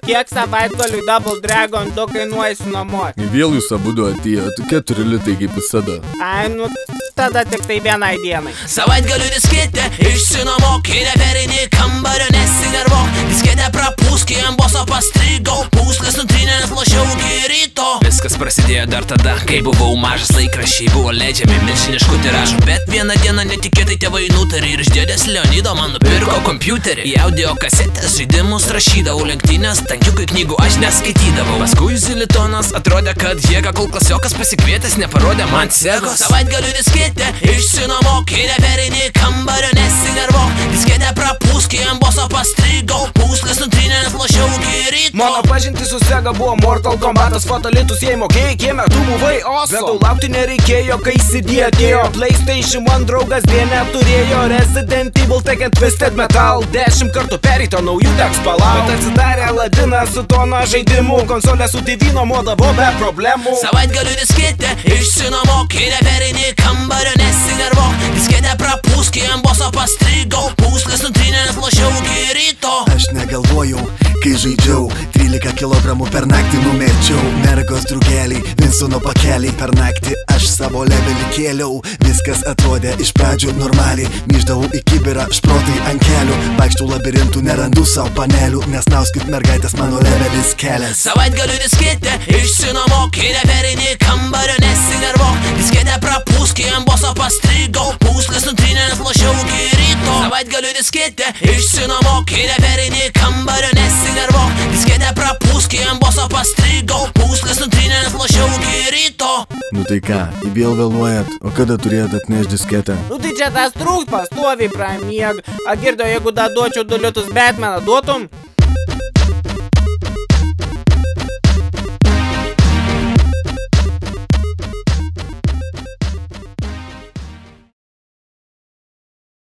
Kiek savaitgaliui Double Dragon 2 kainuoja išsinuomoti? Vėl jūs abudu atėjot, 4 litai kaip visada. Ai, nu, tada tik tai vienai dienai. Savaitgaliui disketę išsinuomok, ir neperini kambario nesinervok. Disketę prapūsk, ant boso pastrigo, pūslės nutrynės lošiau iki ryto. Viskas prasidėjo dar tada, kai buvau mažas, laikraščiai buvo leidžiami milžiniškų tiražų. Bet vieną dieną netikėtai tėvai nutarė ir iš dėdės Leonido man nupirko kompiuterį. Į audio kasetės žaidimus rašydavau, lenktynės, tankiukai knygų aš neskaitydavau. Paskui Zilitonas atrodė, kad jėga, kol klasiokas pasikvietęs neparodė man Segos. Savaitgaliui disketę išsinuomok, ir neperini kambario nesinervok. Disketę prapūsk, ant boso pastrigo, pūslės nutrynės lošiau iki ryto. Mano pažintis su Sega buvo Mortal Kombatas, Fatalitus, jei mokėjai, kieme tu buvai oso. Bet tau laukti nereikėjo, kai CD atėjo. PlayStation 1 draugas dienę turėjo, Resident Evil, Tekken, Twisted Metal. 10 kartų pereito, naujų teks palauk. Bet atsidarė Aladinas su tona žaidimų, konsolė su TV nuomodavo be problemų. Savaitgaliui disketę išsinuomok, ir neperini kambario nesinervok. Disketę prapūsk, ant boso pastrigo, pūslės nutrynės lošiau iki ryto. Aš negalvojau, kai žaidžiau, 13 kilogramų per naktį numečiau. Mergos drugeliai, Vinsono pakeliai, per naktį aš savo levelį kėliau. Viskas atrodė iš pradžių normaliai, myždavau į kibirą, šprotai ant kelių. Vaikštų labirintų, nerandu savo panelių, nesnauskit mergaitės, mano levelis kelias. Savaitgaliui disketę išsinuomok, ir neperini kambario nesinervok. Disketę prapūsk, ant boso pastrigo, pūslės nutrynės lošiau iki ryto. Savaitgaliui disketę išsinuomok, ir neperini kambario nesinervok. Disketę prapūsk, ant boso pastrigo, pūslės nutrynės lošiau iki ryto. Nu tai ką, vėl vėluojat, o kada turėjot atnešti disketę? Nu tai čia tas trūks pastoviai pramieg. Agirdo, jeigu da duočiau 2 litus Batmaną, duotum?